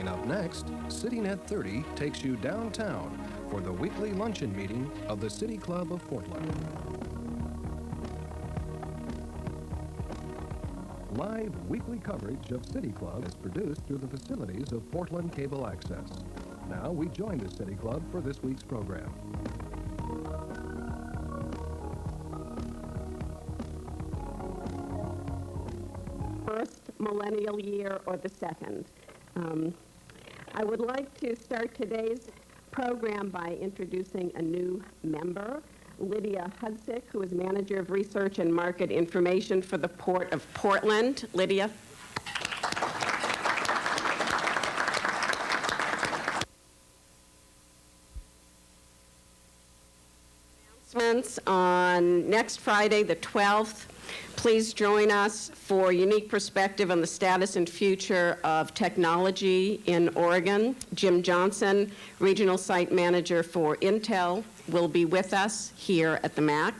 up next, City Net 30 takes you downtown for the weekly luncheon meeting of the City Club of Portland. Live weekly coverage of City Club is produced through the facilities of Portland Cable Access. Now we join the City Club for this week's program. First millennial year or the second. I would like to start today's program by introducing a new member, Lydia Hudzik, who is Manager of Research and Market Information for the Port of Portland. Lydia. Announcements on next Friday, the 12th. Please join us for Unique Perspective on the Status and Future of Technology in Oregon. Jim Johnson, Regional Site Manager for Intel, will be with us here at the MAC.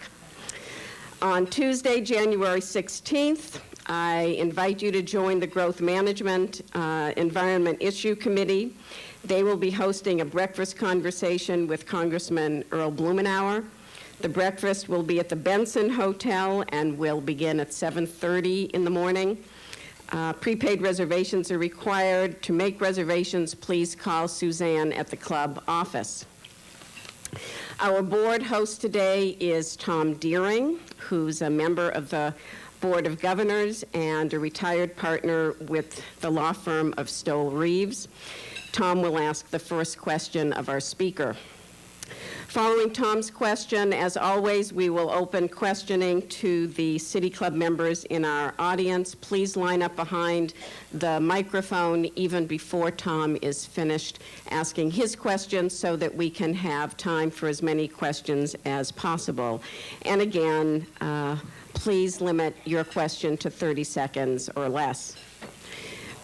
On Tuesday, January 16th, I invite you to join the Growth Management Environment Issue Committee. They will be hosting a breakfast conversation with Congressman Earl Blumenauer. The breakfast will be at the Benson Hotel and will begin at 7:30 in the morning. Prepaid reservations are required. To make reservations, please call Suzanne at the club office. Our board host today is Tom Deering, who's a member of the Board of Governors and a retired partner with the law firm of Stoll Reeves. Tom will ask the first question of our speaker. Following Tom's question, as always, we will open questioning to the City Club members in our audience. Please line up behind the microphone even before Tom is finished asking his questions so that we can have time for as many questions as possible. And again, please limit your question to 30 seconds or less.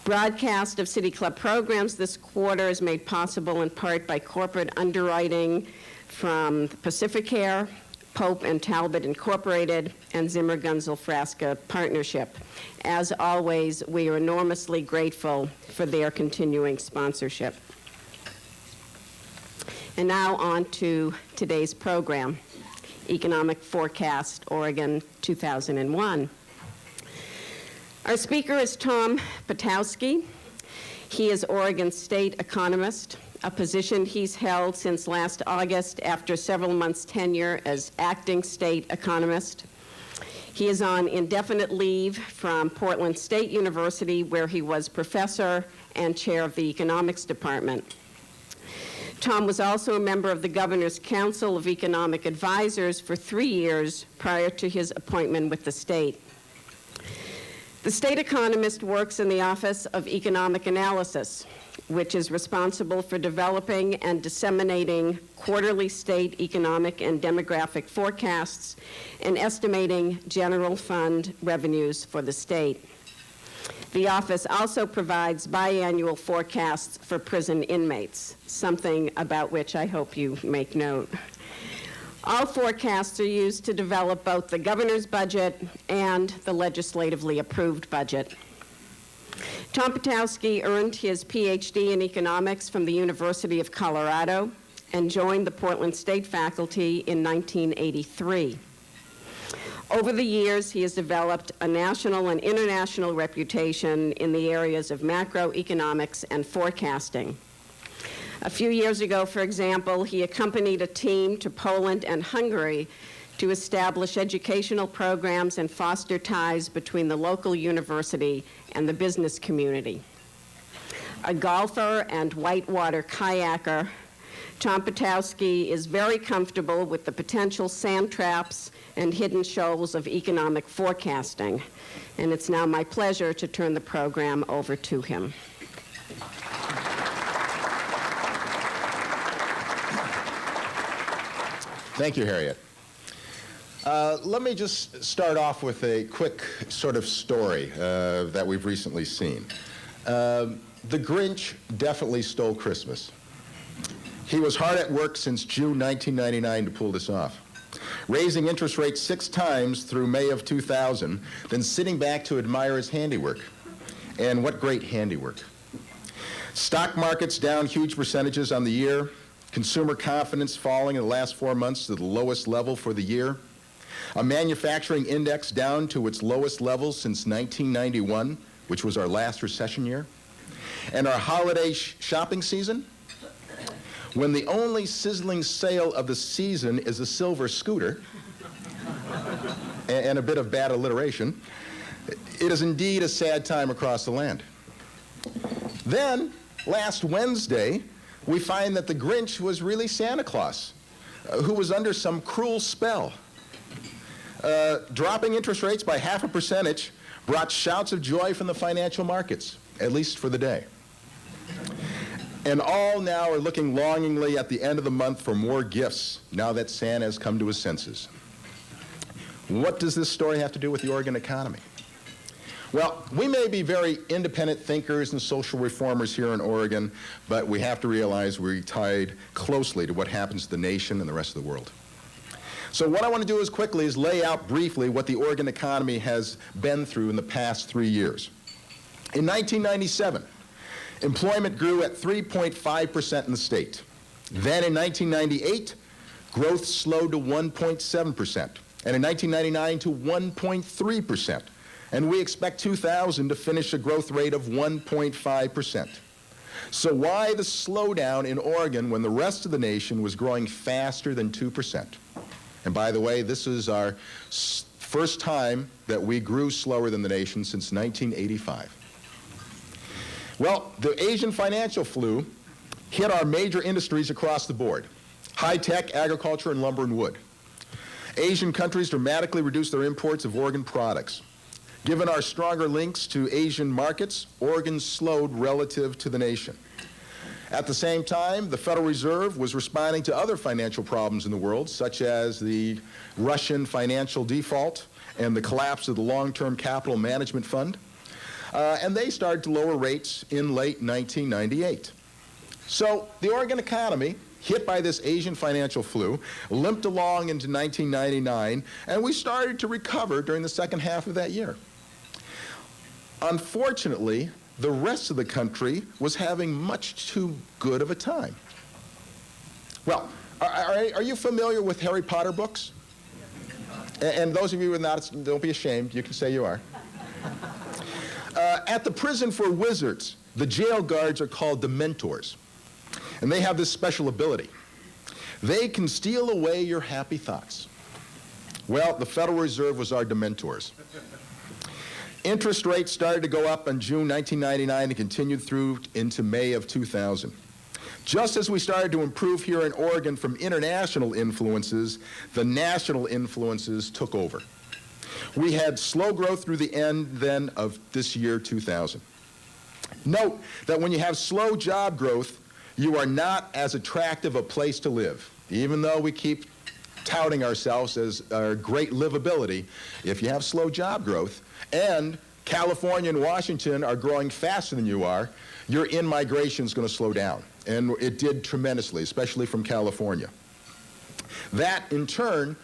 Broadcast of City Club programs this quarter is made possible in part by corporate underwriting from Pacificare, Pope and Talbot Incorporated, and Zimmer Gunzel Frasca Partnership. As always, we are enormously grateful for their continuing sponsorship. And now on to today's program, Economic Forecast, Oregon 2001. Our speaker is Tom Potiowsky. He is Oregon State Economist, a position he's held since last August after several months' tenure as acting state economist. He is on indefinite leave from Portland State University, where he was professor and chair of the economics department. Tom was also a member of the Governor's Council of Economic Advisors for 3 years prior to his appointment with the state. The state economist works in the Office of Economic Analysis, which is responsible for developing and disseminating quarterly state economic and demographic forecasts and estimating general fund revenues for the state. The office also provides biannual forecasts for prison inmates, something about which I hope you make note. All forecasts are used to develop both the governor's budget and the legislatively approved budget. Tom Potiowsky earned his PhD in economics from the University of Colorado and joined the Portland State faculty in 1983. Over the years, he has developed a national and international reputation in the areas of macroeconomics and forecasting. A few years ago, for example, he accompanied a team to Poland and Hungary to establish educational programs and foster ties between the local university and the business community. A golfer and whitewater kayaker, Tom Potiowsky is very comfortable with the potential sand traps and hidden shoals of economic forecasting. And it's now my pleasure to turn the program over to him. Thank you, Harriet. Let me just start off with a quick sort of story that we've recently seen. The Grinch definitely stole Christmas. He was hard at work since June 1999 to pull this off, raising interest rates 6 times through May of 2000, then sitting back to admire his handiwork. And what great handiwork. Stock markets down huge percentages on the year. Consumer confidence falling in the last 4 months to the lowest level for the year. A manufacturing index down to its lowest level since 1991, which was our last recession year. And our holiday shopping season, when the only sizzling sale of the season is a silver scooter, and a bit of bad alliteration, it is indeed a sad time across the land. Then, last Wednesday, we find that the Grinch was really Santa Claus, who was under some cruel spell. Dropping interest rates by 0.5% brought shouts of joy from the financial markets, at least for the day. And all now are looking longingly at the end of the month for more gifts, now that Santa has come to his senses. What does this story have to do with the Oregon economy? Well, we may be very independent thinkers and social reformers here in Oregon, but we have to realize we're tied closely to what happens to the nation and the rest of the world. So what I want to do is lay out briefly what the Oregon economy has been through in the past 3 years. In 1997, employment grew at 3.5% in the state. Then in 1998, growth slowed to 1.7%. And in 1999 to 1.3%. And we expect 2000 to finish a growth rate of 1.5%. So why the slowdown in Oregon when the rest of the nation was growing faster than 2%? And by the way, this is our first time that we grew slower than the nation since 1985. Well, the Asian financial flu hit our major industries across the board: high-tech, agriculture, and lumber and wood. Asian countries dramatically reduced their imports of Oregon products. Given our stronger links to Asian markets, Oregon slowed relative to the nation. At the same time, the Federal Reserve was responding to other financial problems in the world, such as the Russian financial default and the collapse of the Long-Term Capital Management Fund. And they started to lower rates in late 1998. So the Oregon economy, hit by this Asian financial flu, limped along into 1999, and we started to recover during the second half of that year. Unfortunately, the rest of the country was having much too good of a time. Well, are you familiar with Harry Potter books? And those of you who are not, don't be ashamed, you can say you are. At the prison for wizards, the jail guards are called Dementors. And they have this special ability. They can steal away your happy thoughts. Well, the Federal Reserve was our Dementors. Interest rates started to go up in June 1999 and continued through into May of 2000. Just as we started to improve here in Oregon from international influences, the national influences took over. We had slow growth through the end then of this year, 2000. Note that when you have slow job growth, you are not as attractive a place to live. Even though we keep touting ourselves as our great livability, if you have slow job growth, and California and Washington are growing faster than you are, your in-migration is going to slow down. And it did tremendously, especially from California. That, in turn,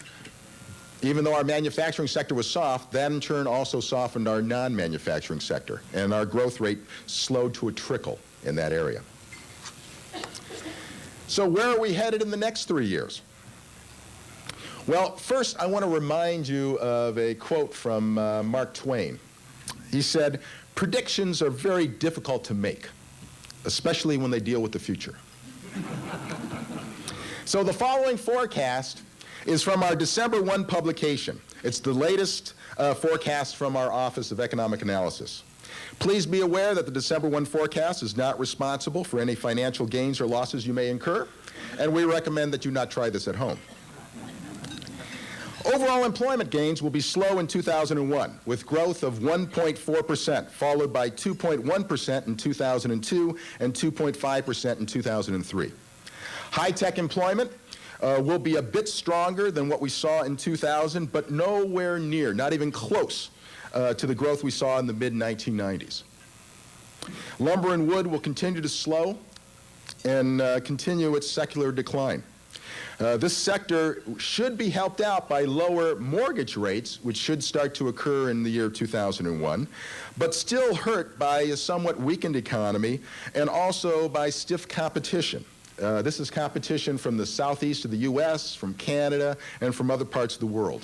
even though our manufacturing sector was soft, that in turn also softened our non-manufacturing sector, and our growth rate slowed to a trickle in that area. So where are we headed in the next 3 years? Well, first I want to remind you of a quote from Mark Twain. He said, "Predictions are very difficult to make, especially when they deal with the future." So the following forecast is from our December 1 publication. It's the latest forecast from our Office of Economic Analysis. Please be aware that the December 1 forecast is not responsible for any financial gains or losses you may incur, and we recommend that you not try this at home. Overall employment gains will be slow in 2001, with growth of 1.4%, followed by 2.1% in 2002 and 2.5% in 2003. High-tech employment will be a bit stronger than what we saw in 2000, but nowhere near, not even close, to the growth we saw in the mid-1990s. Lumber and wood will continue to slow and continue its secular decline. This sector should be helped out by lower mortgage rates, which should start to occur in the year 2001, but still hurt by a somewhat weakened economy and also by stiff competition. This is competition from the southeast of the U.S., from Canada, and from other parts of the world.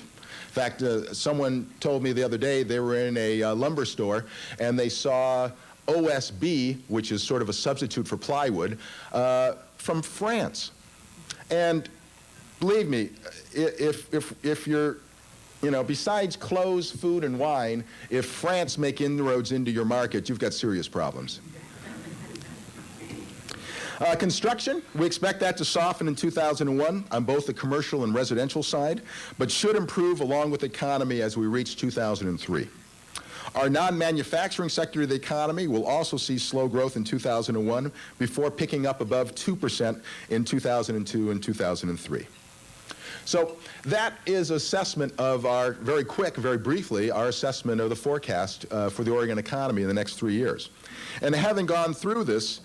In fact, someone told me the other day they were in a lumber store and they saw OSB, which is sort of a substitute for plywood, from France. And believe me, if you're, besides clothes, food, and wine, if France make inroads into your market, you've got serious problems. Construction, we expect that to soften in 2001 on both the commercial and residential side, but should improve along with the economy as we reach 2003. Our non-manufacturing sector of the economy will also see slow growth in 2001 before picking up above 2% in 2002 and 2003. So that is assessment of our, very quick, very briefly, our assessment of the forecast for the Oregon economy in the next 3 years. And having gone through this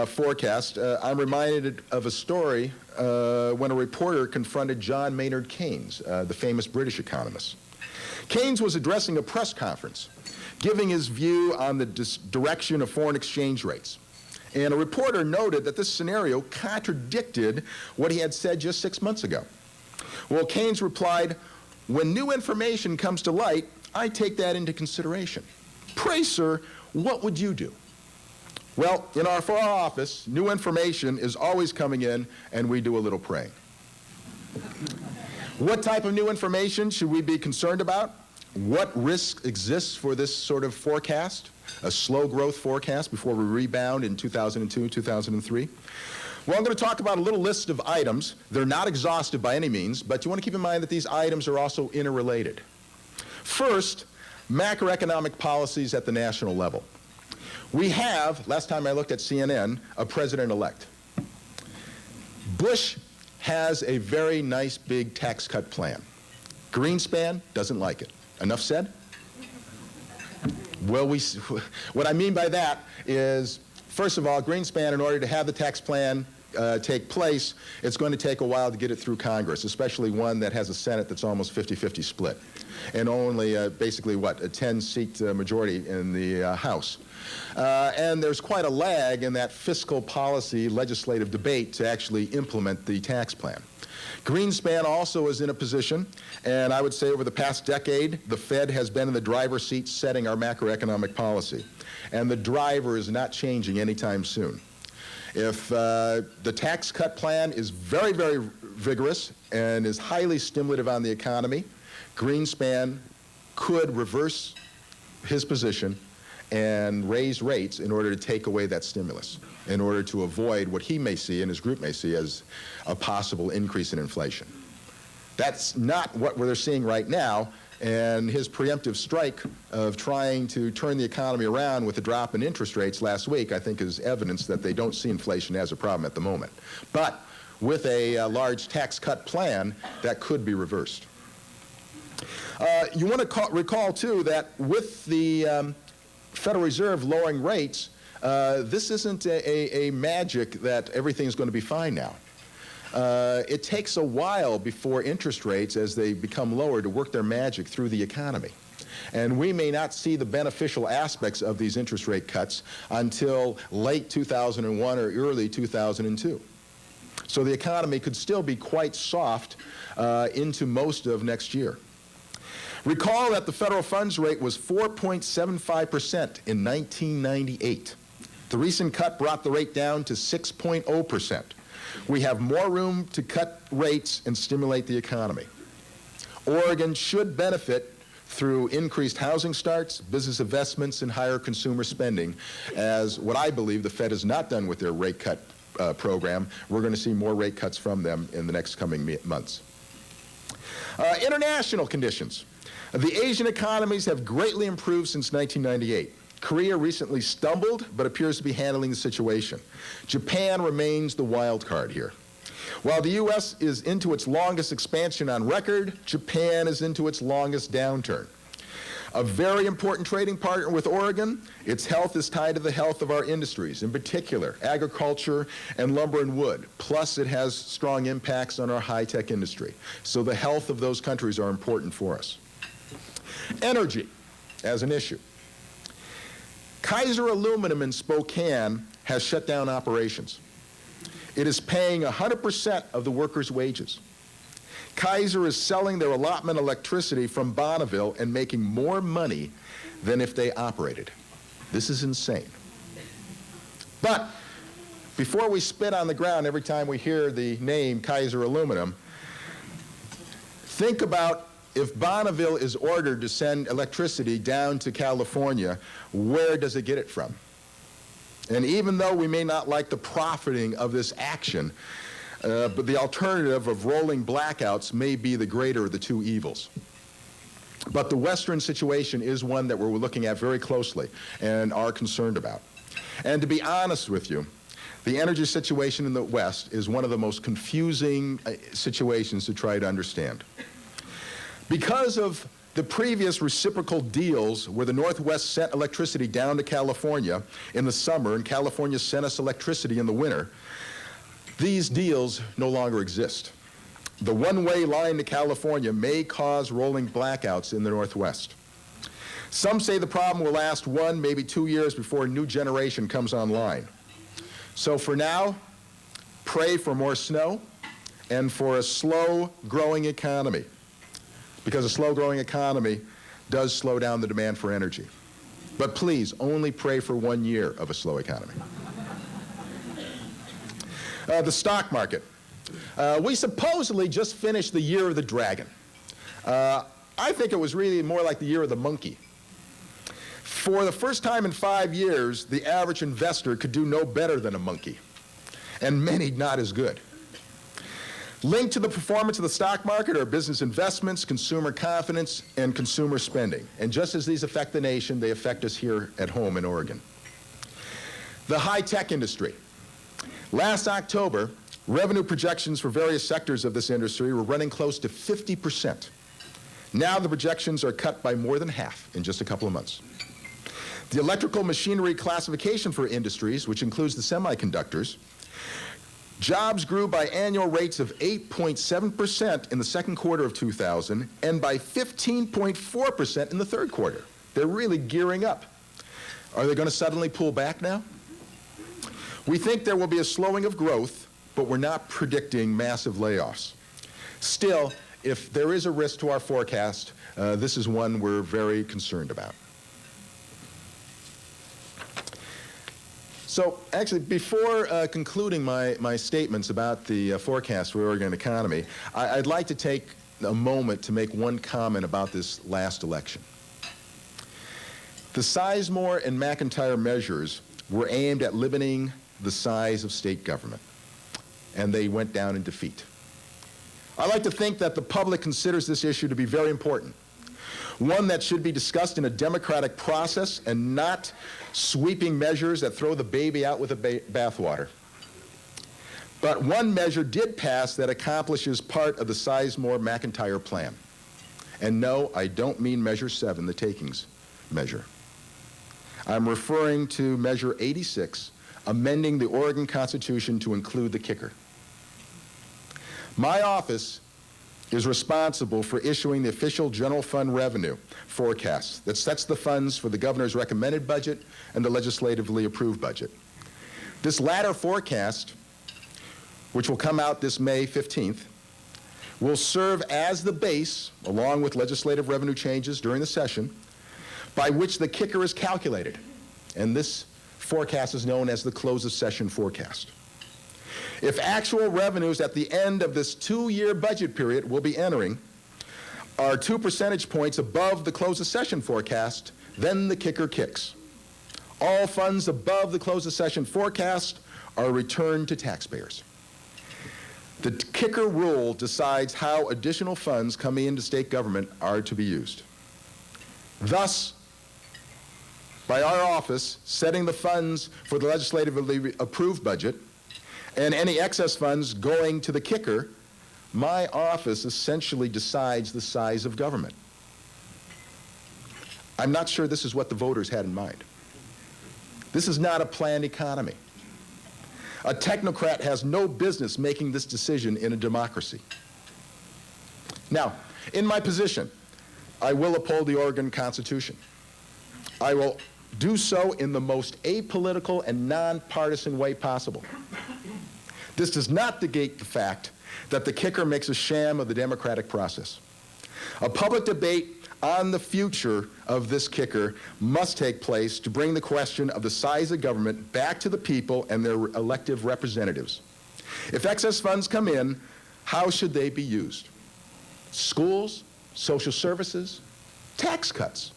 forecast, I'm reminded of a story when a reporter confronted John Maynard Keynes, the famous British economist. Keynes was addressing a press conference, giving his view on the direction of foreign exchange rates. And a reporter noted that this scenario contradicted what he had said just 6 months ago. Well, Keynes replied, "When new information comes to light, I take that into consideration. Pray, sir, what would you do?" Well, in our office, new information is always coming in, and we do a little praying. What type of new information should we be concerned about? What risk exists for this sort of forecast, a slow growth forecast before we rebound in 2002 and 2003? Well, I'm going to talk about a little list of items. They're not exhaustive by any means, but you want to keep in mind that these items are also interrelated. First, macroeconomic policies at the national level. We have, last time I looked at CNN, a president-elect. Bush has a very nice big tax cut plan. Greenspan doesn't like it. Enough said? Well, what I mean by that is, first of all, Greenspan, in order to have the tax plan take place, it's going to take a while to get it through Congress, especially one that has a Senate that's almost 50-50 split, and only basically, a 10-seat majority in the House. And there's quite a lag in that fiscal policy legislative debate to actually implement the tax plan. Greenspan also is in a position, and I would say over the past decade, the Fed has been in the driver's seat setting our macroeconomic policy. And the driver is not changing anytime soon. If the tax cut plan is very, very vigorous and is highly stimulative on the economy, Greenspan could reverse his position and raise rates in order to take away that stimulus, in order to avoid what he may see and his group may see as a possible increase in inflation. That's not what we're seeing right now, and his preemptive strike of trying to turn the economy around with a drop in interest rates last week, I think, is evidence that they don't see inflation as a problem at the moment. But with a large tax cut plan, that could be reversed. You want to recall, too, that with the Federal Reserve lowering rates, this isn't a magic that everything's going to be fine now. It takes a while before interest rates, as they become lower, to work their magic through the economy. And we may not see the beneficial aspects of these interest rate cuts until late 2001 or early 2002. So the economy could still be quite soft into most of next year. Recall that the federal funds rate was 4.75% in 1998. The recent cut brought the rate down to 6.0%. We have more room to cut rates and stimulate the economy. Oregon should benefit through increased housing starts, business investments, and higher consumer spending, as what I believe the Fed has not done with their rate cut program. We're going to see more rate cuts from them in the next coming months. International conditions. The Asian economies have greatly improved since 1998. Korea recently stumbled, but appears to be handling the situation. Japan remains the wild card here. While the U.S. is into its longest expansion on record, Japan is into its longest downturn. A very important trading partner with Oregon, its health is tied to the health of our industries, in particular agriculture and lumber and wood. Plus, it has strong impacts on our high-tech industry. So the health of those countries are important for us. Energy as an issue. Kaiser Aluminum in Spokane has shut down operations. It is paying 100% of the workers' wages. Kaiser is selling their allotment electricity from Bonneville and making more money than if they operated. This is insane. But before we spit on the ground every time we hear the name Kaiser Aluminum, think about if Bonneville is ordered to send electricity down to California, where does it get it from? And even though we may not like the profiting of this action, but the alternative of rolling blackouts may be the greater of the two evils. But the Western situation is one that we're looking at very closely and are concerned about. And to be honest with you, the energy situation in the West is one of the most confusing situations to try to understand. Because of the previous reciprocal deals where the Northwest sent electricity down to California in the summer and California sent us electricity in the winter, these deals no longer exist. The one-way line to California may cause rolling blackouts in the Northwest. Some say the problem will last 1, maybe 2 years before a new generation comes online. So for now, pray for more snow and for a slow-growing economy, because a slow-growing economy does slow down the demand for energy. But please, only pray for 1 year of a slow economy. The stock market. We supposedly just finished the year of the dragon. I think it was really more like the year of the monkey. For the first time in 5 years, the average investor could do no better than a monkey, and many not as good. Linked to the performance of the stock market are business investments, consumer confidence, and consumer spending. And just as these affect the nation, they affect us here at home in Oregon. The high-tech industry. Last October, revenue projections for various sectors of this industry were running close to 50%. Now the projections are cut by more than half in just a couple of months. The electrical machinery classification for industries, which includes the semiconductors, jobs grew by annual rates of 8.7% in the second quarter of 2000 and by 15.4% in the third quarter. They're really gearing up. Are they going to suddenly pull back now? We think there will be a slowing of growth, but we're not predicting massive layoffs. Still, if there is a risk to our forecast, this is one we're very concerned about. So actually, before concluding my statements about the forecast for the Oregon economy, I'd like to take a moment to make one comment about this last election. The Sizemore and McIntyre measures were aimed at limiting the size of state government, and they went down in defeat. I like to think that the public considers this issue to be very important, one that should be discussed in a democratic process and not sweeping measures that throw the baby out with the bathwater. But one measure did pass that accomplishes part of the Sizemore-McIntyre plan. And no, I don't mean Measure 7, the takings measure. I'm referring to Measure 86, amending the Oregon Constitution to include the kicker. My office is responsible for issuing the official general fund revenue forecast that sets the funds for the governor's recommended budget and the legislatively approved budget. This latter forecast, which will come out this May 15th, will serve as the base, along with legislative revenue changes during the session, by which the kicker is calculated. And this forecast is known as the close of session forecast. If actual revenues at the end of this 2-year budget period we'll be entering are 2 percentage points above the close of session forecast, then the kicker kicks. All funds above the close of session forecast are returned to taxpayers. The kicker rule decides how additional funds coming into state government are to be used. Thus, by our office setting the funds for the legislatively approved budget and any excess funds going to the kicker, my office essentially decides the size of government. I'm not sure this is what the voters had in mind. This is not a planned economy. A technocrat has no business making this decision in a democracy. Now, in my position, I will uphold the Oregon Constitution. I will do so in the most apolitical and nonpartisan way possible. This does not negate the fact that the kicker makes a sham of the democratic process. A public debate on the future of this kicker must take place to bring the question of the size of government back to the people and their elective representatives. If excess funds come in, how should they be used? Schools, social services, tax cuts.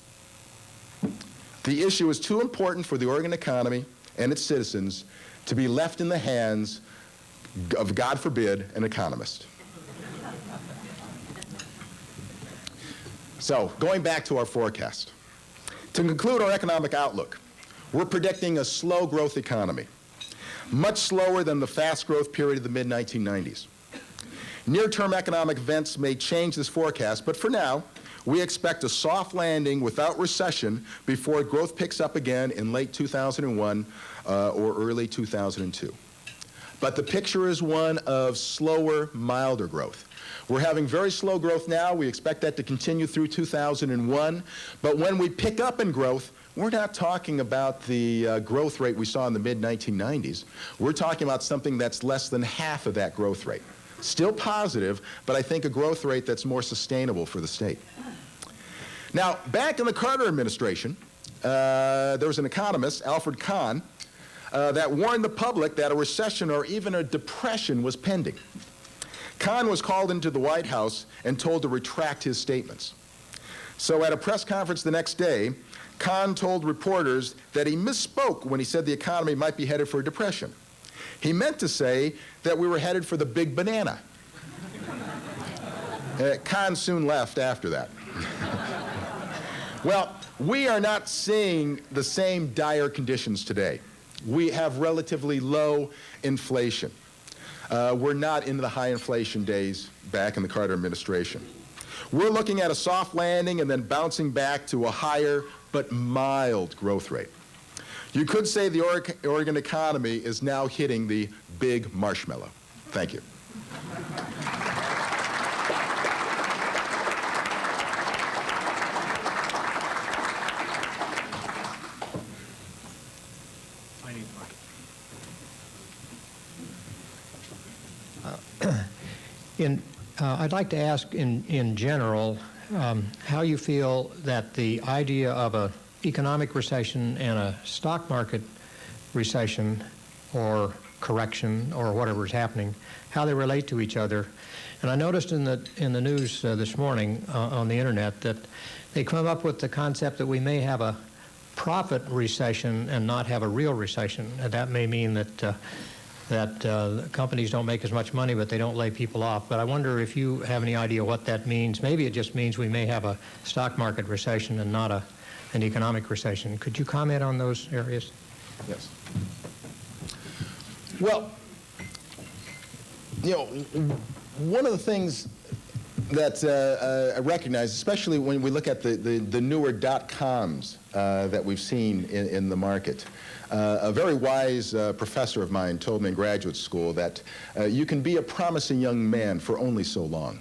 The issue is too important for the Oregon economy and its citizens to be left in the hands of, God forbid, an economist. So, going back to our forecast. To conclude our economic outlook, we're predicting a slow growth economy, much slower than the fast growth period of the mid-1990s. Near-term economic events may change this forecast, but for now, we expect a soft landing without recession before growth picks up again in late 2001 or early 2002. But the picture is one of slower, milder growth. We're having very slow growth now. We expect that to continue through 2001. But when we pick up in growth, we're not talking about the growth rate we saw in the mid-1990s. We're talking about something that's less than half of that growth rate. Still positive, but I think a growth rate that's more sustainable for the state. Now, back in the Carter administration, there was an economist, Alfred Kahn, that warned the public that a recession or even a depression was pending. Kahn was called into the White House and told to retract his statements. So at a press conference the next day, Kahn told reporters that he misspoke when he said the economy might be headed for a depression. He meant to say that we were headed for the big banana. Kahn soon left after that. Well, we are not seeing the same dire conditions today. We have relatively low inflation. We're not in the high inflation days back in the Carter administration. We're looking at a soft landing and then bouncing back to a higher but mild growth rate. You could say the Oregon economy is now hitting the big marshmallow. Thank you. I'd like to ask in general how you feel that the idea of an economic recession and a stock market recession or correction or whatever is happening, how they relate to each other. And I noticed in the news this morning on the internet that they come up with the concept that we may have a profit recession and not have a real recession. And that may mean that companies don't make as much money, but they don't lay people off. But I wonder if you have any idea what that means. Maybe it just means we may have a stock market recession and not an economic recession. Could you comment on those areas? Yes. Well, you know, one of the things that I recognize, especially when we look at the newer dot-coms that we've seen in the market, a very wise professor of mine told me in graduate school that you can be a promising young man for only so long.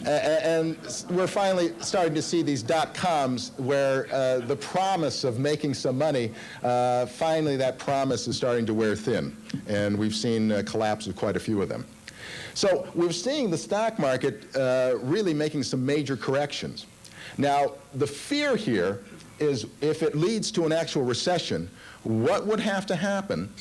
And we're finally starting to see these dot-coms where the promise of making some money, finally that promise is starting to wear thin. And we've seen a collapse of quite a few of them. So we're seeing the stock market really making some major corrections. Now, the fear here is if it leads to an actual recession, what would have to happen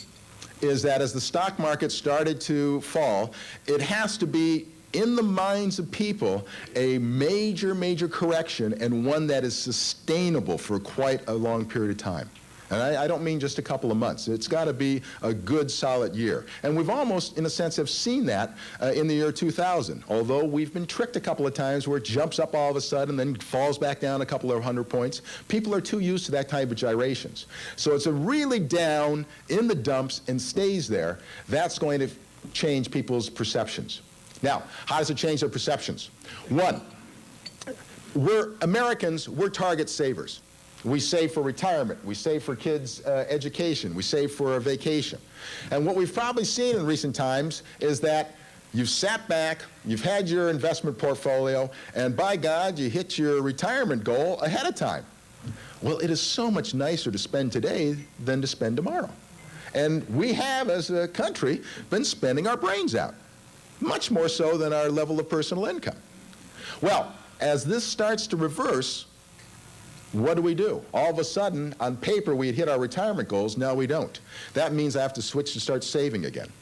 is that as the stock market started to fall, it has to be in the minds of people a major, major correction, and one that is sustainable for quite a long period of time. And I don't mean just a couple of months. It's got to be a good, solid year. And we've almost, in a sense, have seen that in the year 2000, although we've been tricked a couple of times where it jumps up all of a sudden and then falls back down a couple of 100 points. People are too used to that type of gyrations. So it's a really down in the dumps and stays there. That's going to change people's perceptions. Now, how does it change their perceptions? One, Americans, we're target savers. We save for retirement, we save for kids' education, we save for a vacation. And what we've probably seen in recent times is that you've sat back, you've had your investment portfolio, and by God, you hit your retirement goal ahead of time. Well, it is so much nicer to spend today than to spend tomorrow. And we have, as a country, been spending our brains out, much more so than our level of personal income. Well, as this starts to reverse, what do? All of a sudden, on paper, we had hit our retirement goals. Now we don't. That means I have to switch to start saving again.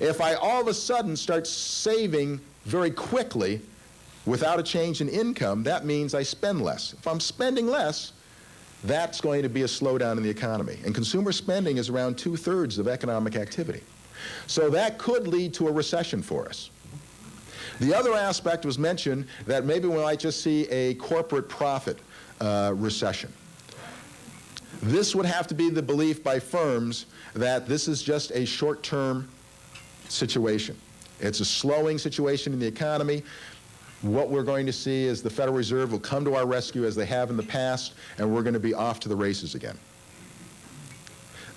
If I all of a sudden start saving very quickly without a change in income, that means I spend less. If I'm spending less, that's going to be a slowdown in the economy. And consumer spending is around 2/3 of economic activity. So that could lead to a recession for us. The other aspect was mentioned that maybe we might just see a corporate profit recession. This would have to be the belief by firms that this is just a short-term situation. It's a slowing situation in the economy. What we're going to see is the Federal Reserve will come to our rescue as they have in the past, and we're going to be off to the races again.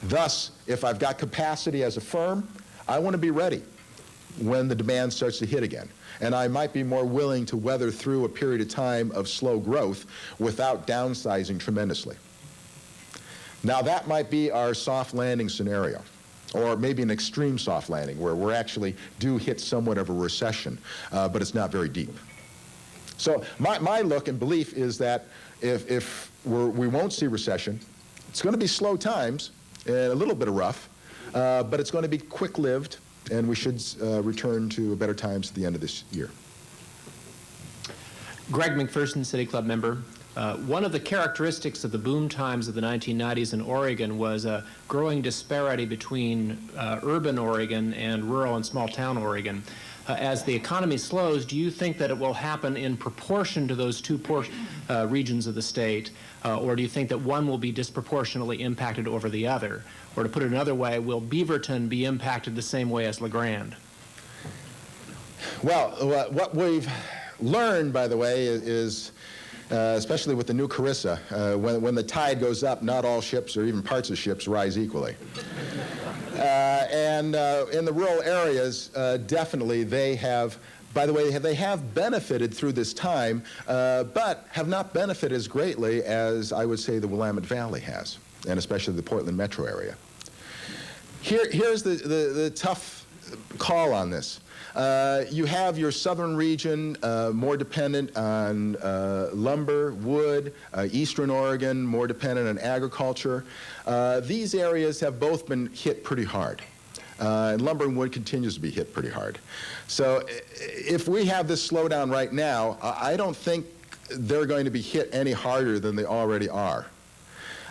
Thus, if I've got capacity as a firm, I want to be ready when the demand starts to hit again. And I might be more willing to weather through a period of time of slow growth without downsizing tremendously. Now, that might be our soft landing scenario, or maybe an extreme soft landing where we're actually do hit somewhat of a recession, but it's not very deep. So my look and belief is that if we won't see recession, it's going to be slow times and a little bit of rough, but it's going to be quick-lived, and we should return to better times at the end of this year. Greg McPherson, City Club member. One of the characteristics of the boom times of the 1990s in Oregon was a growing disparity between urban Oregon and rural and small-town Oregon. As the economy slows, do you think that it will happen in proportion to those two regions of the state, or do you think that one will be disproportionately impacted over the other? Or to put it another way, will Beaverton be impacted the same way as LeGrand? Well, what we've learned, by the way, is especially with the new Carissa, when the tide goes up, not all ships or even parts of ships rise equally. And in the rural areas, definitely they have, by the way, they have benefited through this time, but have not benefited as greatly as I would say the Willamette Valley has, and especially the Portland metro area. Here's the tough call on this. You have your southern region more dependent on lumber, wood, eastern Oregon more dependent on agriculture. These areas have both been hit pretty hard. And lumber and wood continues to be hit pretty hard. So if we have this slowdown right now, I don't think they're going to be hit any harder than they already are.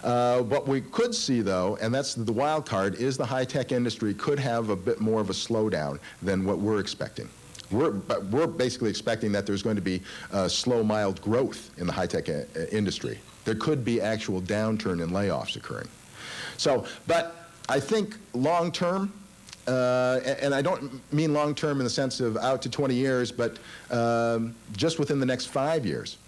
What we could see, though, and that's the wild card, is the high-tech industry could have a bit more of a slowdown than what we're expecting. We're basically expecting that there's going to be slow, mild growth in the high-tech industry. There could be actual downturn and layoffs occurring. So, but I think long-term, and I don't mean long-term in the sense of out to 20 years, but just within the next 5 years,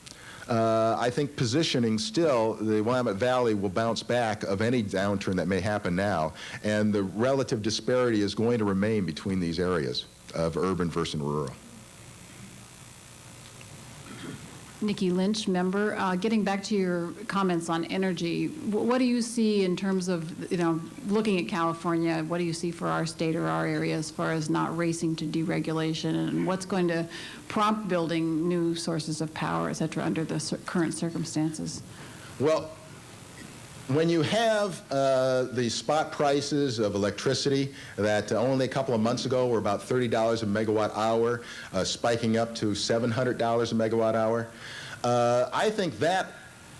I think positioning still, the Willamette Valley will bounce back of any downturn that may happen now, and the relative disparity is going to remain between these areas of urban versus rural. Nikki Lynch, member. Getting back to your comments on energy, what do you see in terms of, looking at California, what do you see for our state or our area as far as not racing to deregulation, and what's going to prompt building new sources of power, et cetera, under the current circumstances? Well, when you have the spot prices of electricity that only a couple of months ago were about $30 a megawatt hour, spiking up to $700 a megawatt hour, I think that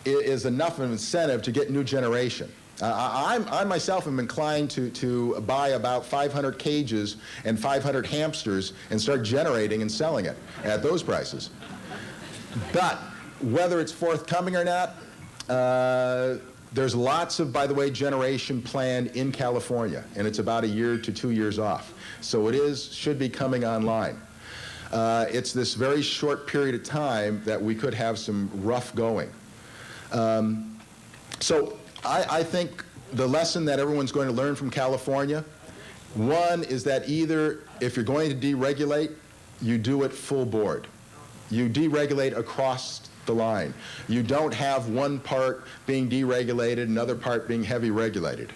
is enough of an incentive to get new generation. I myself am inclined to buy about 500 cages and 500 hamsters and start generating and selling it at those prices. But whether it's forthcoming or not, there's lots of, by the way, generation planned in California, and it's about 1 year to 2 years off. So it should be coming online. It's this very short period of time that we could have some rough going. So I think the lesson that everyone's going to learn from California, one is that either if you're going to deregulate, you do it full board. You deregulate across the line. You don't have one part being deregulated, another part being heavy regulated.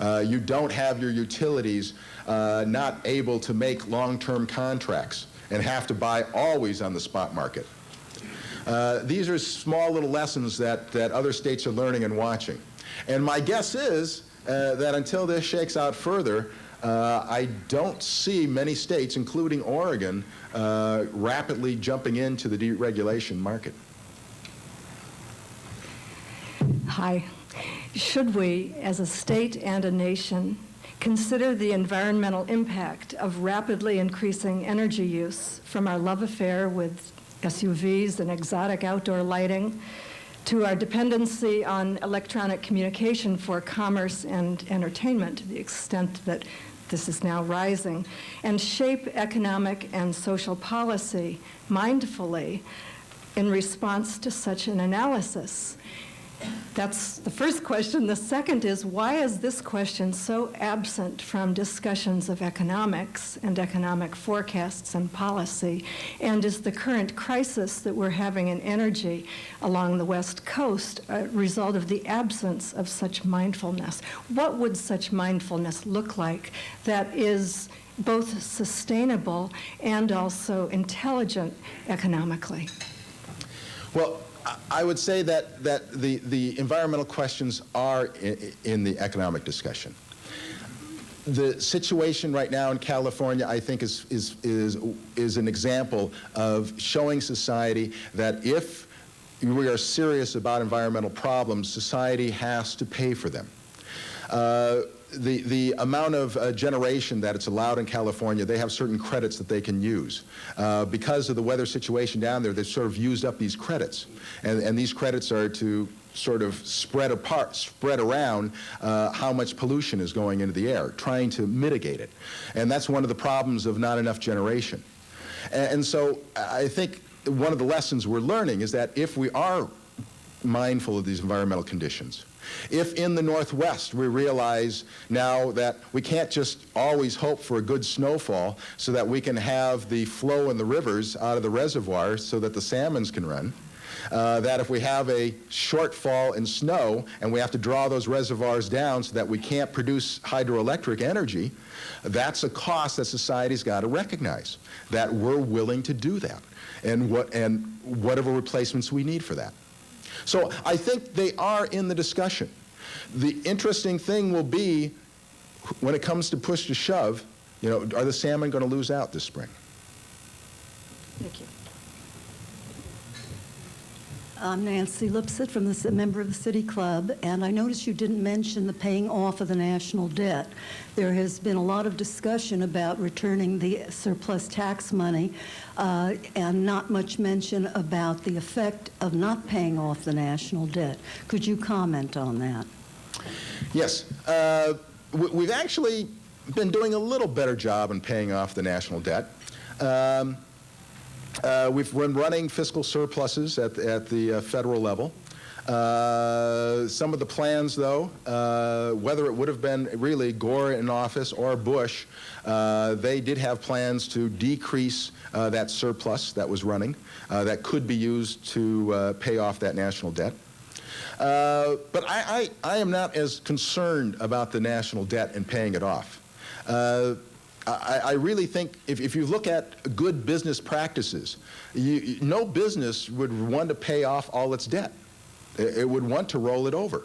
You don't have your utilities not able to make long-term contracts and have to buy always on the spot market. These are small little lessons that other states are learning and watching. And my guess is that until this shakes out further, I don't see many states, including Oregon, rapidly jumping into the deregulation market. Hi. Should we, as a state and a nation, consider the environmental impact of rapidly increasing energy use from our love affair with SUVs and exotic outdoor lighting to our dependency on electronic communication for commerce and entertainment, to the extent that this is now rising, and shape economic and social policy mindfully in response to such an analysis? That's the first question. The second is, why is this question so absent from discussions of economics and economic forecasts and policy? And is the current crisis that we're having in energy along the West Coast a result of the absence of such mindfulness? What would such mindfulness look like that is both sustainable and also intelligent economically? Well, I would say that the environmental questions are in the economic discussion. The situation right now in California, I think, is an example of showing society that if we are serious about environmental problems, society has to pay for them. The amount of generation that it's allowed in California, they have certain credits that they can use. Because of the weather situation down there, they've sort of used up these credits. And these credits are to sort of spread around how much pollution is going into the air, trying to mitigate it. And that's one of the problems of not enough generation. And so I think one of the lessons we're learning is that if we are mindful of these environmental conditions, if in the Northwest we realize now that we can't just always hope for a good snowfall so that we can have the flow in the rivers out of the reservoirs so that the salmons can run, that if we have a shortfall in snow and we have to draw those reservoirs down so that we can't produce hydroelectric energy, that's a cost that society's got to recognize, that we're willing to do that, and whatever replacements we need for that. So I think they are in the discussion. The interesting thing will be, when it comes to push to shove, are the salmon going to lose out this spring? Thank you. I'm Nancy Lipset, a member of the City Club, and I noticed you didn't mention the paying off of the national debt. There has been a lot of discussion about returning the surplus tax money, and not much mention about the effect of not paying off the national debt. Could you comment on that? Yes. We've actually been doing a little better job in paying off the national debt. We've been running fiscal surpluses at the federal level. Some of the plans, though, whether it would have been really Gore in office or Bush, they did have plans to decrease that surplus that was running that could be used to pay off that national debt. But I am not as concerned about the national debt and paying it off. I really think if you look at good business practices, no business would want to pay off all its debt. It would want to roll it over.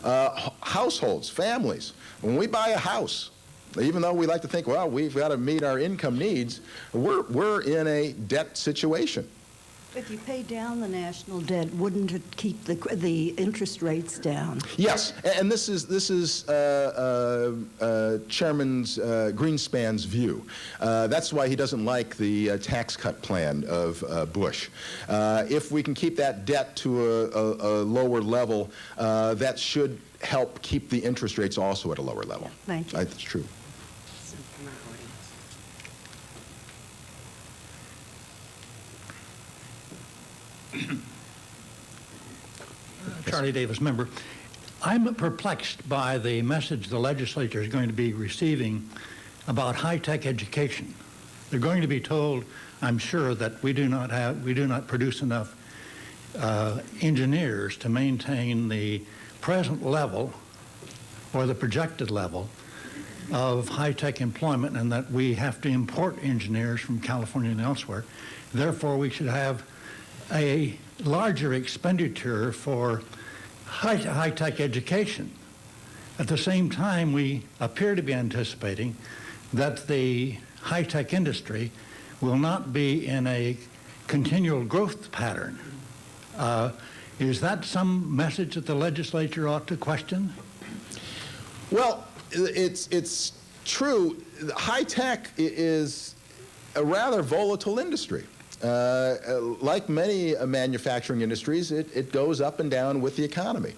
Households, families, when we buy a house, even though we like to think, well, we've got to meet our income needs, we're in a debt situation. If you pay down the national debt, wouldn't it keep the interest rates down? Yes, and this is Chairman Greenspan's view. That's why he doesn't like the tax cut plan of Bush. If we can keep that debt to a lower level, that should help keep the interest rates also at a lower level. Thank you. That's true. Charlie Davis, member. I'm perplexed by the message the legislature is going to be receiving about high-tech education. They're going to be told, I'm sure, that we do not produce enough engineers to maintain the present level or the projected level of high-tech employment, and that we have to import engineers from California and elsewhere. Therefore, we should have a larger expenditure for high-tech education. At the same time, we appear to be anticipating that the high-tech industry will not be in a continual growth pattern. Is that some message that the legislature ought to question? Well, it's true. High tech is a rather volatile industry. Like many manufacturing industries, it goes up and down with the economy.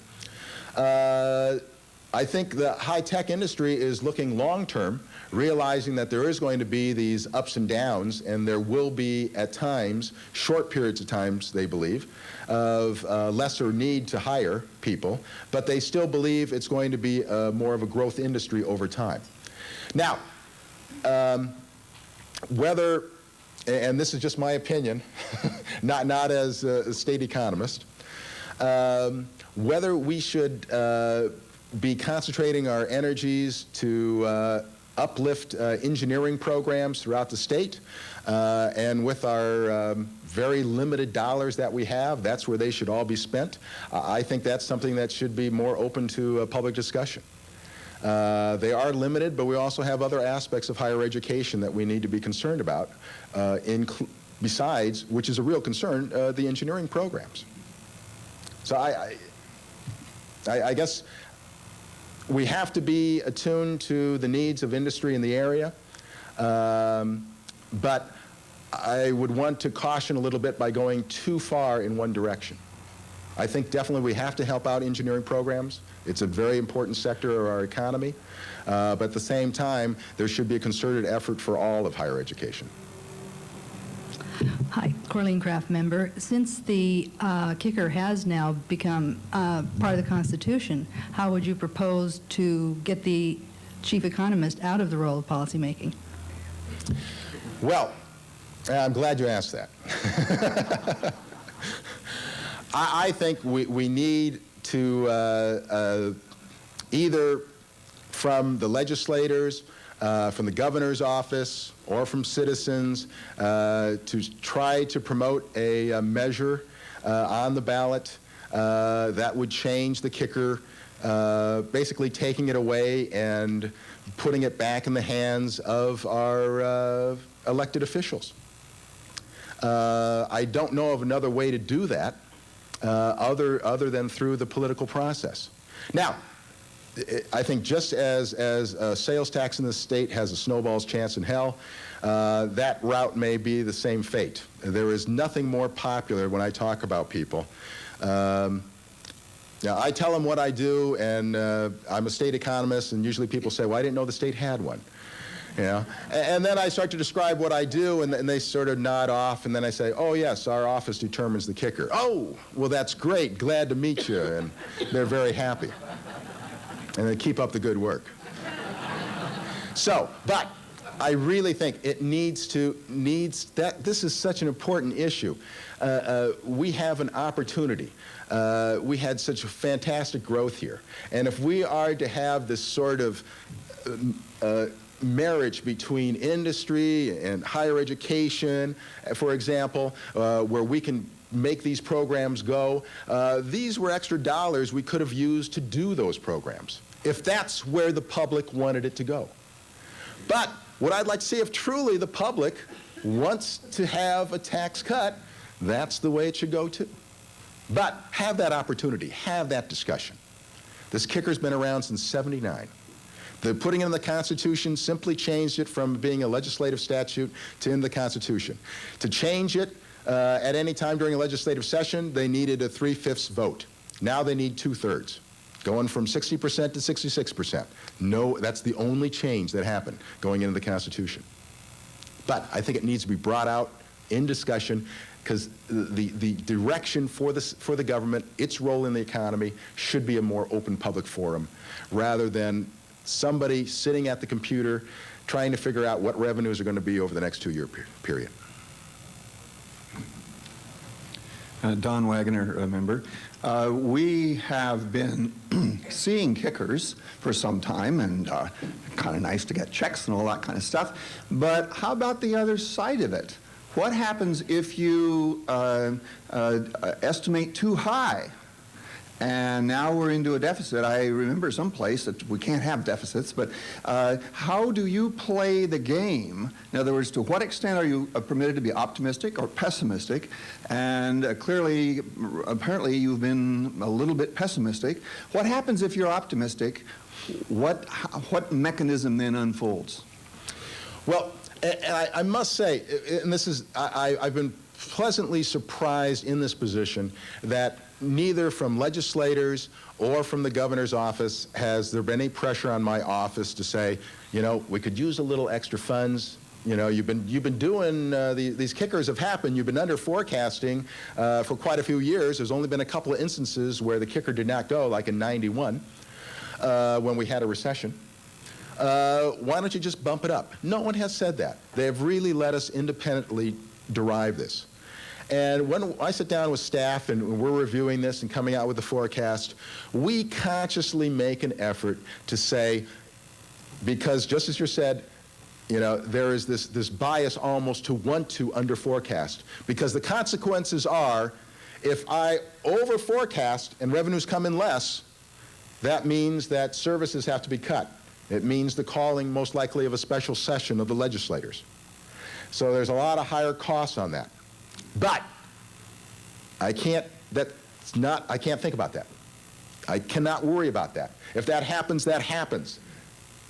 I think the high-tech industry is looking long-term, realizing that there is going to be these ups and downs, and there will be, at times, short periods of times, they believe, of lesser need to hire people, but they still believe it's going to be more of a growth industry over time. Now, whether, and this is just my opinion, not as a state economist, whether we should be concentrating our energies to uplift engineering programs throughout the state, and with our very limited dollars that we have, that's where they should all be spent. I think that's something that should be more open to public discussion. They are limited, but we also have other aspects of higher education that we need to be concerned about, besides, which is a real concern, the engineering programs. So I guess we have to be attuned to the needs of industry in the area, but I would want to caution a little bit by going too far in one direction. I think definitely we have to help out engineering programs. It's a very important sector of our economy, but at the same time, there should be a concerted effort for all of higher education. Hi, Corleen Kraft, member. Since the kicker has now become part of the Constitution, how would you propose to get the chief economist out of the role of policymaking? Well, I'm glad you asked that. I think we need to either from the legislators, from the governor's office, or from citizens to try to promote a measure on the ballot that would change the kicker, basically taking it away and putting it back in the hands of our elected officials. I don't know of another way to do that other than through the political process. Now, I think just as a sales tax in the state has a snowball's chance in hell, that route may be the same fate. There is nothing more popular when I talk about people. Now, I tell them what I do, and I'm a state economist, and usually people say, well, I didn't know the state had one. You know? And then I start to describe what I do, and they sort of nod off, and then I say, oh, yes, our office determines the kicker. Oh, well, that's great. Glad to meet you. And they're very happy. And they keep up the good work. So, but I really think it needs that. This is such an important issue. We have an opportunity. We had such a fantastic growth here. And if we are to have this sort of marriage between industry and higher education, for example, where we can make these programs go, these were extra dollars we could have used to do those programs, if that's where the public wanted it to go. But what I'd like to see, if truly the public wants to have a tax cut, that's the way it should go too. But have that opportunity, have that discussion. This kicker's been around since '79. The putting it in the Constitution simply changed it from being a legislative statute to in the Constitution. To change it at any time during a legislative session, they needed a 3/5 vote. Now they need 2/3, going from 60% to 66%. No, that's the only change that happened going into the Constitution. But I think it needs to be brought out in discussion. because the direction for the government, its role in the economy, should be a more open public forum, rather than somebody sitting at the computer trying to figure out what revenues are going to be over the next 2-year period. Don Wagner, a member. We have been seeing kickers for some time, and kind of nice to get checks and all that kind of stuff. But how about the other side of it? What happens if you estimate too high? And now we're into a deficit. I remember someplace that we can't have deficits, but how do you play the game? In other words, to what extent are you permitted to be optimistic or pessimistic? And clearly, apparently, you've been a little bit pessimistic. What happens if you're optimistic? What mechanism then unfolds? Well, and I must say, and this is, I've been pleasantly surprised in this position that neither from legislators or from the governor's office has there been any pressure on my office to say, you know, we could use a little extra funds. You know, you've been doing, these kickers have happened. You've been under forecasting for quite a few years. There's only been a couple of instances where the kicker did not go, like in '91 when we had a recession. Why don't you just bump it up? No one has said that. They've really let us independently derive this. And when I sit down with staff and we're reviewing this and coming out with the forecast, we consciously make an effort to say, because just as you said, you know, there is this bias almost to want to under forecast, because the consequences are, if I over forecast and revenues come in less, that means that services have to be cut. It means the calling most likely of a special session of the legislators. So there's a lot of higher costs on that. But I can't think about that. I cannot worry about that. If that happens, that happens.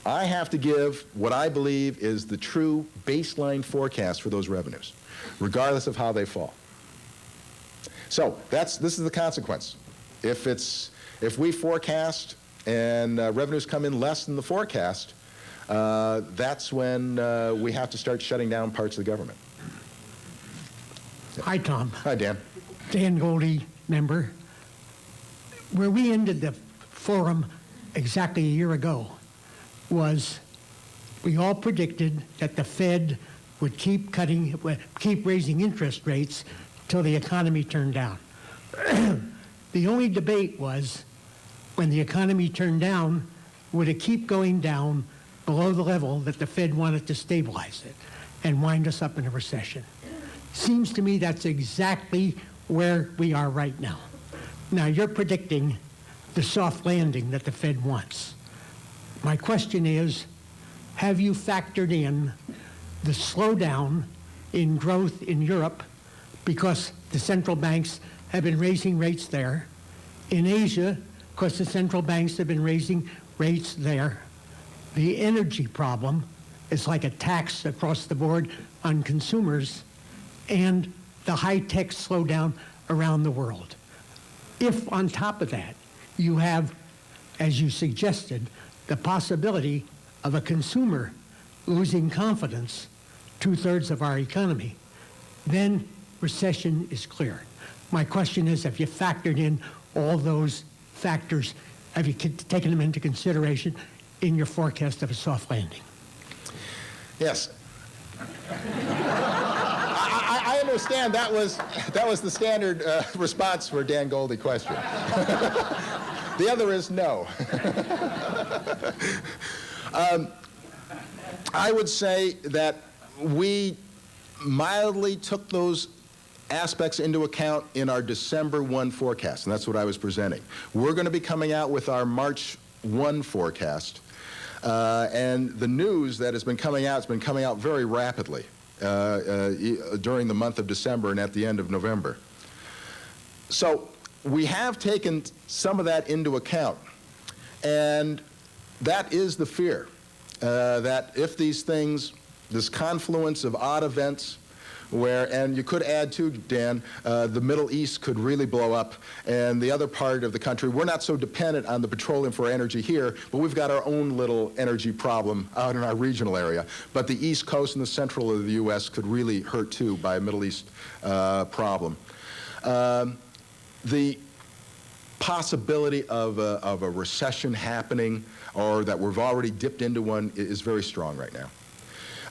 I have to give what I believe is the true baseline forecast for those revenues, regardless of how they fall. So this is the consequence. If we forecast and revenues come in less than the forecast, that's when we have to start shutting down parts of the government. Hi, Tom. Hi, Dan. Dan Goldie, member. Where we ended the forum exactly a year ago was we all predicted that the Fed would keep raising interest rates till the economy turned down. The only debate was, when the economy turned down, would it keep going down below the level that the Fed wanted to stabilize it and wind us up in a recession? Seems to me that's exactly where we are right now. Now, you're predicting the soft landing that the Fed wants. My question is, have you factored in the slowdown in growth in Europe because the central banks have been raising rates there? In Asia, because the central banks have been raising rates there. The energy problem is like a tax across the board on consumers, and the high-tech slowdown around the world. If on top of that you have, as you suggested, the possibility of a consumer losing confidence, 2/3 of our economy, then recession is clear. My question is, have you factored in all those factors? Have you taken them into consideration in your forecast of a soft landing? Yes. I understand that was the standard response for a Dan Goldie question. The other is no. I would say that we mildly took those aspects into account in our December 1 forecast, and that's what I was presenting. We're going to be coming out with our March 1 forecast, and the news that has been coming out, it's been coming out very rapidly during the month of December and at the end of November. So we have taken some of that into account, and that is the fear, that if these things, this confluence of odd events, and you could add too, Dan, the Middle East could really blow up, and the other part of the country, we're not so dependent on the petroleum for energy here, but we've got our own little energy problem out in our regional area. But the East Coast and the central of the U.S. could really hurt too by a Middle East problem. The possibility of a recession happening, or that we've already dipped into one, is very strong right now.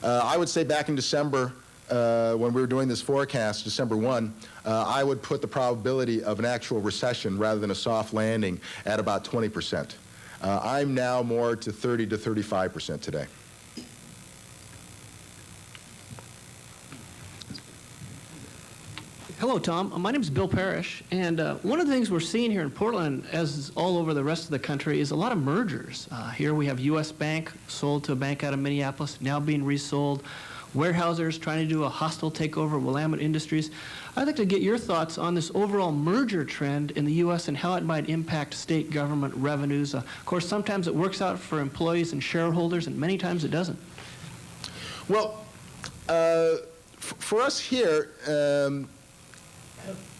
I would say back in December, when we were doing this forecast, December 1, I would put the probability of an actual recession rather than a soft landing at about 20%. I'm now more to 30 to 35% today. Hello, Tom. My name is Bill Parrish, and one of the things we're seeing here in Portland, as all over the rest of the country, is a lot of mergers. Here we have U.S. Bank sold to a bank out of Minneapolis, now being resold. Warehousers trying to do a hostile takeover of Willamette Industries. I'd like to get your thoughts on this overall merger trend in the U.S. and how it might impact state government revenues. Of course, sometimes it works out for employees and shareholders, and many times it doesn't. Well, for us here,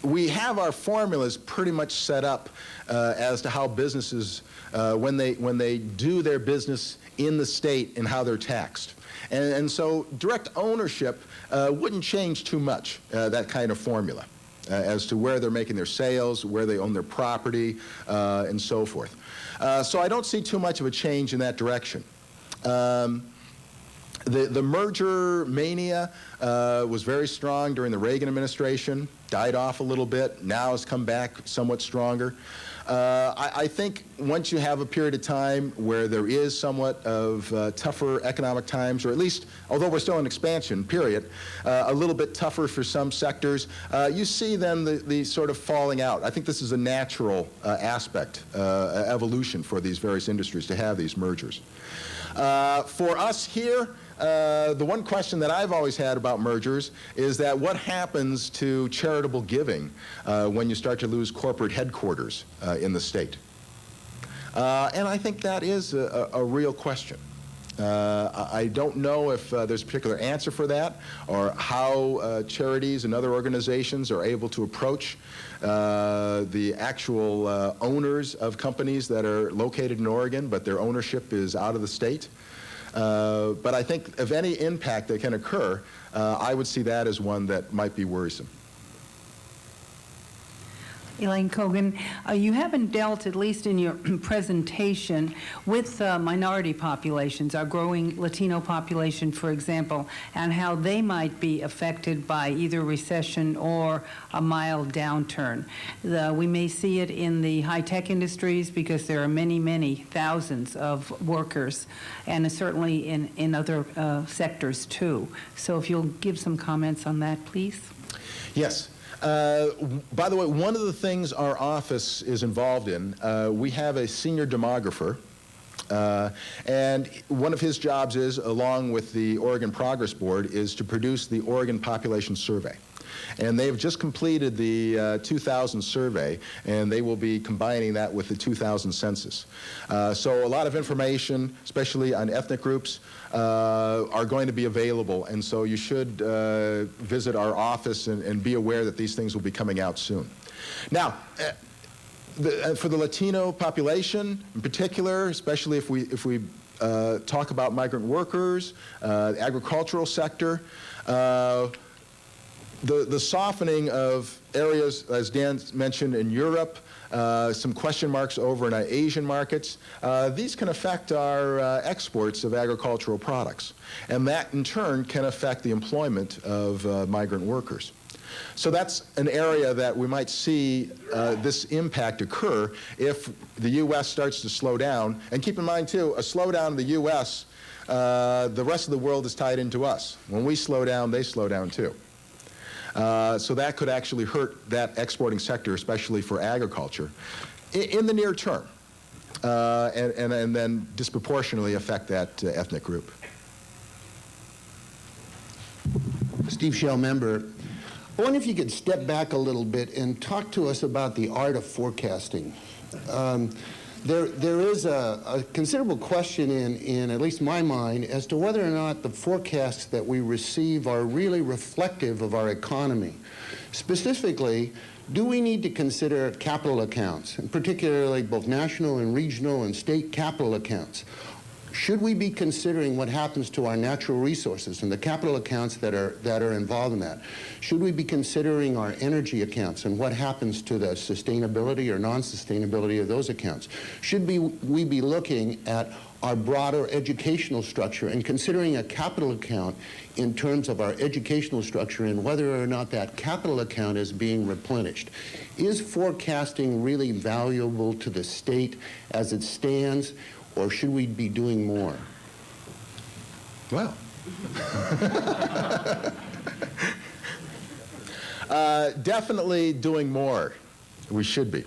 we have our formulas pretty much set up as to how businesses, when they do their business in the state, and how they're taxed. And so direct ownership wouldn't change too much, that kind of formula, as to where they're making their sales, where they own their property, and so forth. So I don't see too much of a change in that direction. The merger mania was very strong during the Reagan administration, died off a little bit, now has come back somewhat stronger. I think once you have a period of time where there is somewhat of tougher economic times, or at least, although we're still in expansion period, a little bit tougher for some sectors, you see then the sort of falling out. I think this is a natural aspect, evolution for these various industries to have these mergers. For us here, the one question that I've always had about mergers is that what happens to charitable giving when you start to lose corporate headquarters in the state? And I think that is a real question. I don't know if there's a particular answer for that, or how charities and other organizations are able to approach the actual owners of companies that are located in Oregon, but their ownership is out of the state. But I think if any impact that can occur, I would see that as one that might be worrisome. Elaine Kogan, you haven't dealt, at least in your presentation, with minority populations, our growing Latino population, for example, and how they might be affected by either recession or a mild downturn. We may see it in the high-tech industries because there are many, many thousands of workers, and certainly in other sectors too. So if you'll give some comments on that, please. Yes. By the way, one of the things our office is involved in, we have a senior demographer, and one of his jobs is, along with the Oregon Progress Board, is to produce the Oregon Population Survey. And they've just completed the 2000 survey, and they will be combining that with the 2000 census. So a lot of information, especially on ethnic groups, are going to be available, and so you should visit our office and be aware that these things will be coming out soon. Now, for the Latino population in particular, especially if we talk about migrant workers, the agricultural sector, the softening of areas, as Dan mentioned, in Europe, some question marks over in our Asian markets, these can affect our exports of agricultural products. And that, in turn, can affect the employment of migrant workers. So that's an area that we might see this impact occur if the U.S. starts to slow down. And keep in mind, too, a slowdown in the U.S., the rest of the world is tied into us. When we slow down, they slow down, too. So that could actually hurt that exporting sector, especially for agriculture, in the near term, and then disproportionately affect that ethnic group. Steve Shell, member. I wonder if you could step back a little bit and talk to us about the art of forecasting. there is a considerable question in at least my mind as to whether or not the forecasts that we receive are really reflective of our economy. Specifically, do we need to consider capital accounts, and particularly both national and regional and state capital accounts? Should we be considering what happens to our natural resources and the capital accounts that are involved in that? Should we be considering our energy accounts and what happens to the sustainability or non-sustainability of those accounts? Should we be looking at our broader educational structure and considering a capital account in terms of our educational structure and whether or not that capital account is being replenished? Is forecasting really valuable to the state as it stands, or should we be doing more? Well, definitely doing more. We should be.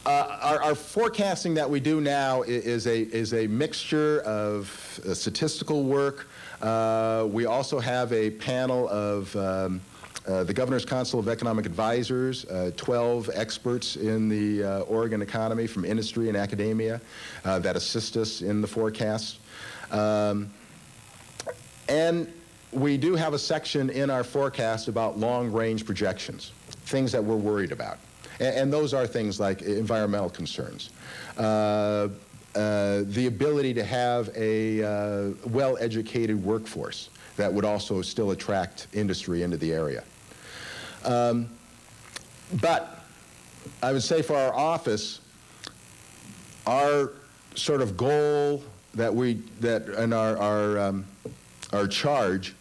Our forecasting that we do now is a mixture of statistical work. We also have a panel of the Governor's Council of Economic Advisors, 12 experts in the Oregon economy from industry and academia that assist us in the forecast. And we do have a section in our forecast about long-range projections, things that we're worried about. And those are things like environmental concerns, the ability to have a well-educated workforce that would also still attract industry into the area. But I would say for our office, our sort of goal and our charge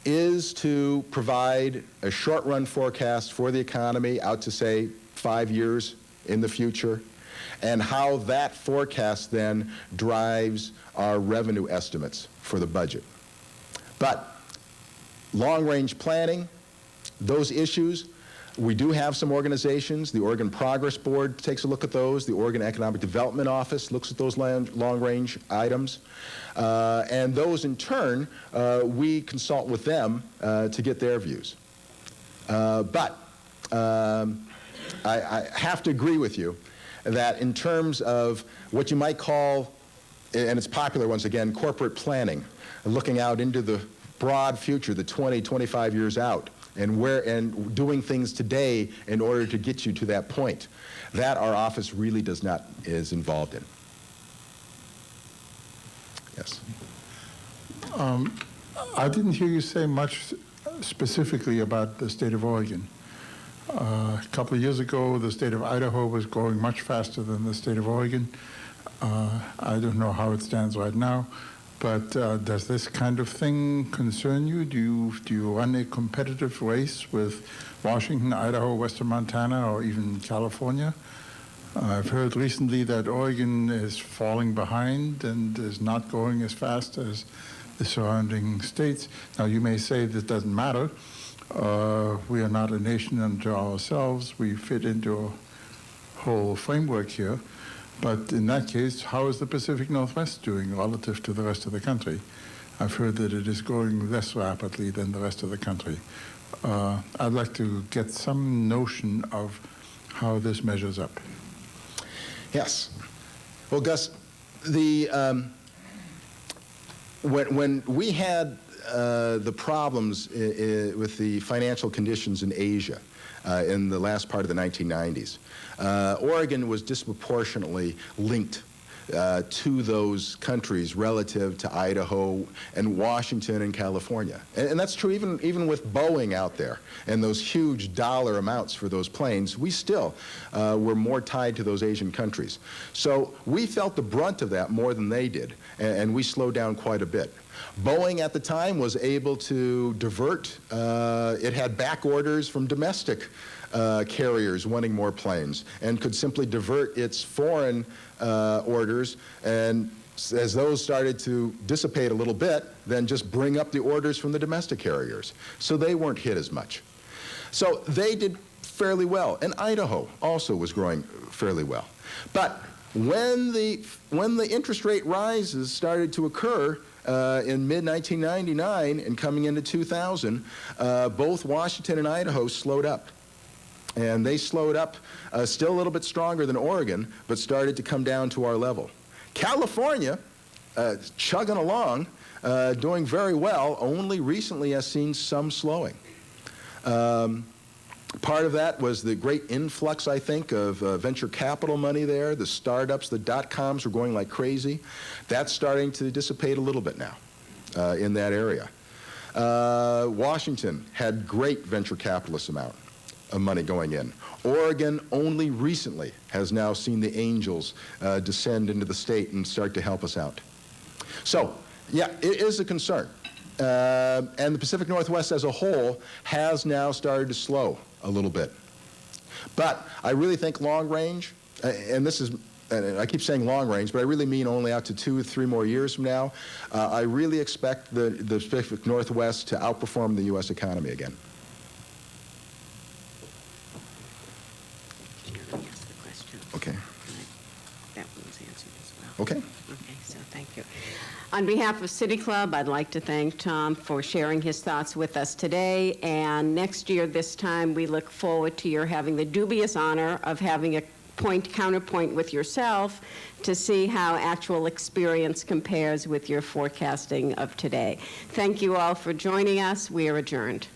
is to provide a short-run forecast for the economy out to, say, 5 years in the future, and how that forecast then drives our revenue estimates for the budget. But long-range planning, those issues, we do have some organizations. The Oregon Progress Board takes a look at those. The Oregon Economic Development Office looks at those long-range items. And those, in turn, we consult with them to get their views. But I have to agree with you that in terms of what you might call, and it's popular once again, corporate planning, looking out into the broad future, the 20, 25 years out, and doing things today in order to get you to that point, that our office really is involved in. Yes. I didn't hear you say much specifically about the state of Oregon. A couple of years ago, the state of Idaho was growing much faster than the state of Oregon. I don't know how it stands right now, but does this kind of thing concern you? Do you run a competitive race with Washington, Idaho, Western Montana, or even California? I've heard recently that Oregon is falling behind and is not growing as fast as the surrounding states. Now, you may say this doesn't matter. We are not a nation unto ourselves. We fit into a whole framework here. But in that case, how is the Pacific Northwest doing relative to the rest of the country? I've heard that it is growing less rapidly than the rest of the country. I'd like to get some notion of how this measures up. Yes. Well, Gus, when we had the problems with the financial conditions in Asia in the last part of the 1990s, Oregon was disproportionately linked to those countries relative to Idaho and Washington and California. And that's true even with Boeing out there and those huge dollar amounts for those planes. We still were more tied to those Asian countries. So we felt the brunt of that more than they did, and we slowed down quite a bit. Boeing at the time was able to divert. It had back orders from domestic carriers wanting more planes and could simply divert its foreign orders, and as those started to dissipate a little bit, then just bring up the orders from the domestic carriers. So they weren't hit as much. So they did fairly well, and Idaho also was growing fairly well. But when the interest rate rises started to occur in mid-1999 and coming into 2000, both Washington and Idaho slowed up. And they slowed up, still a little bit stronger than Oregon, but started to come down to our level. California, chugging along, doing very well, only recently has seen some slowing. Part of that was the great influx, I think, of venture capital money there. The startups, the dot-coms were going like crazy. That's starting to dissipate a little bit now in that area. Washington had great venture capitalist amount of money going in. Oregon only recently has now seen the angels descend into the state and start to help us out. So, yeah, it is a concern. And the Pacific Northwest as a whole has now started to slow a little bit. But I really think long range, and this is, and I keep saying long range, but I really mean only out to 2 or 3 more years from now, I really expect the Pacific Northwest to outperform the U.S. economy again. Okay. That one was answered as well. Okay. Okay, so thank you. On behalf of City Club, I'd like to thank Tom for sharing his thoughts with us today. And next year, this time, we look forward to your having the dubious honor of having a counterpoint with yourself to see how actual experience compares with your forecasting of today. Thank you all for joining us. We are adjourned.